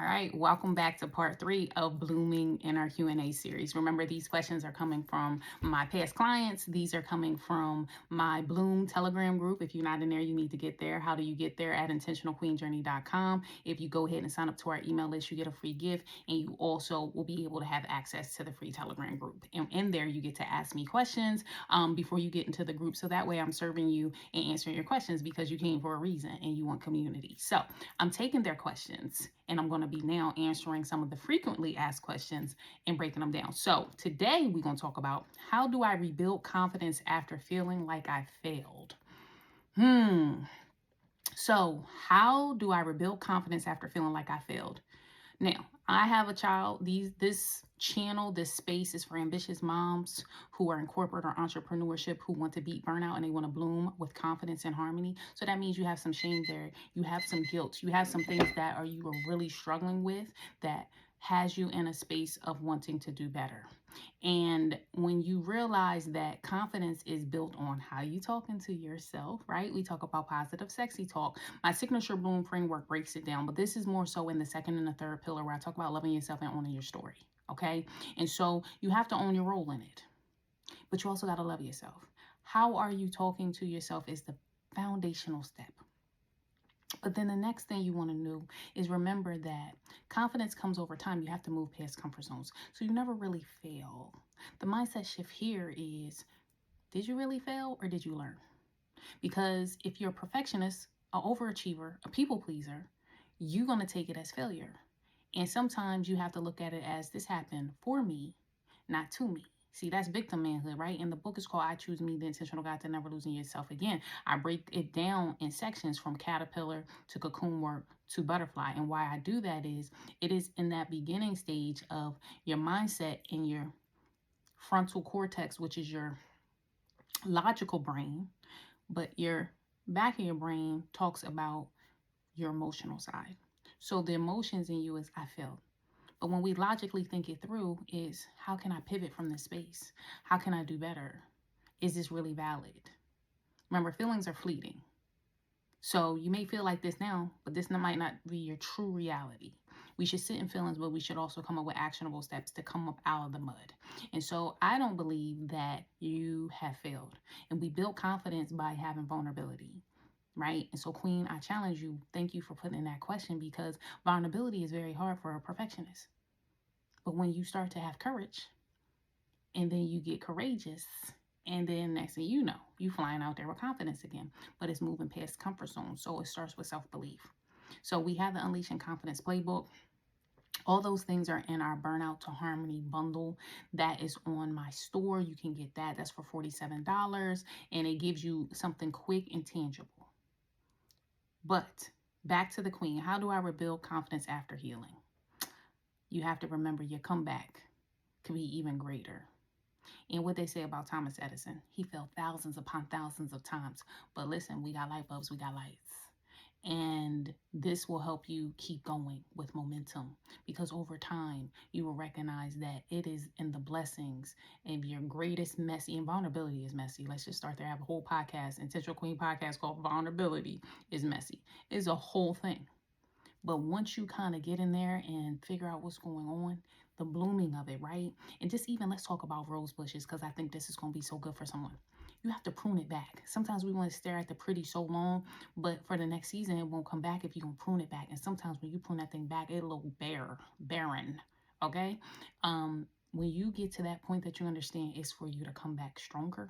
All right, welcome back to part 3 of Blooming in our Q&A series. Remember, these questions are coming from my past clients. These are coming from my Bloom Telegram group. If you're not in there, you need to get there. How do you get there? At intentionalqueenjourney.com. If you go ahead and sign up to our email list, you get a free gift, and you also will be able to have access to the free Telegram group. And in there, you get to ask me questions before you get into the group. So that way I'm serving you and answering your questions because you came for a reason and you want community. So I'm taking their questions and I'm going to be now answering some of the frequently asked questions and breaking them down. So today we're going to talk about, how do I rebuild confidence after feeling like I failed? So how do I rebuild confidence after feeling like I failed? Now, I have a child. This channel, this space is for ambitious moms who are in corporate or entrepreneurship, who want to beat burnout and they want to bloom with confidence and harmony. So that means you have some shame there. You have some guilt. You have some things that you are really struggling with that has you in a space of wanting to do better. And when you realize that confidence is built on how you talking to yourself, right? We talk about positive, sexy talk. My signature Bloom framework breaks it down, but this is more so in the second and the third pillar where I talk about loving yourself and owning your story. Okay. And so you have to own your role in it, but you also got to love yourself. How are you talking to yourself is the foundational step. But then the next thing you want to know is, remember that confidence comes over time. You have to move past comfort zones. So you never really fail. The mindset shift here is, did you really fail or did you learn? Because if you're a perfectionist, an overachiever, a people pleaser, you're going to take it as failure. And sometimes you have to look at it as, this happened for me, not to me. See, that's victim manhood, right? And the book is called I Choose Me, The Intentional Guide to Never Losing Yourself Again. I break it down in sections from caterpillar to cocoon work to butterfly. And why I do that is, it is in that beginning stage of your mindset in your frontal cortex, which is your logical brain, but your back of your brain talks about your emotional side. So the emotions in you is, I failed. But when we logically think it through, is, how can I pivot from this space? How can I do better? Is this really valid? Remember, feelings are fleeting. So you may feel like this now, but this might not be your true reality. We should sit in feelings, but we should also come up with actionable steps to come up out of the mud. And so I don't believe that you have failed. And we build confidence by having vulnerability. Right? And so, Queen, I challenge you. Thank you for putting in that question, because vulnerability is very hard for a perfectionist. But when you start to have courage and then you get courageous, and then next thing you know, you flying out there with confidence again, but it's moving past comfort zone. So it starts with self-belief. So we have the Unleashing Confidence Playbook. All those things are in our Burnout to Harmony bundle that is on my store. You can get that. That's for $47, and it gives you something quick and tangible. But back to the Queen. How do I rebuild confidence after healing? You have to remember, your comeback could be even greater. And what they say about Thomas Edison, he fell thousands upon thousands of times. But listen, we got light bulbs, we got lights. And this will help you keep going with momentum, because over time you will recognize that it is in the blessings and your greatest messy, and vulnerability is messy. Let's just start there. I have a whole podcast, Intentional Queen podcast, called Vulnerability is Messy. It's a whole thing. But once you kind of get in there and figure out what's going on, the blooming of it, right? And just even, let's talk about rose bushes, because I think this is going to be so good for someone. You have to prune it back. Sometimes we want to stare at the pretty so long, but for the next season, it won't come back if you don't prune it back. And sometimes when you prune that thing back, it'll look barren, okay? When you get to that point that you understand it's for you to come back stronger.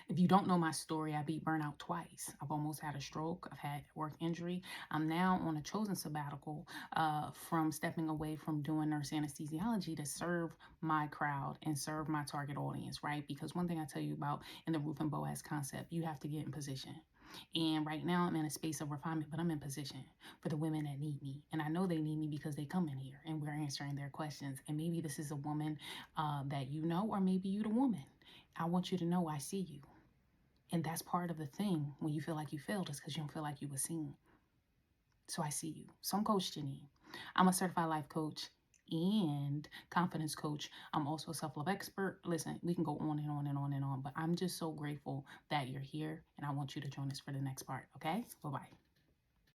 If you don't know my story, I beat burnout twice. I've almost had a stroke. I've had work injury. I'm now on a chosen sabbatical from stepping away from doing nurse anesthesiology to serve my crowd and serve my target audience, right? Because one thing I tell you about in the Ruth and Boaz concept, you have to get in position. And right now I'm in a space of refinement, but I'm in position for the women that need me. And I know they need me because they come in here and we're answering their questions. And maybe this is a woman that you know, or maybe you the woman. I want you to know I see you. And that's part of the thing when you feel like you failed, is because you don't feel like you were seen. So I see you. So I'm Coach Janine. I'm a certified life coach and confidence coach. I'm also a self-love expert. Listen, we can go on and on and on and on, but I'm just so grateful that you're here, and I want you to join us for the next part. Okay? Bye-bye.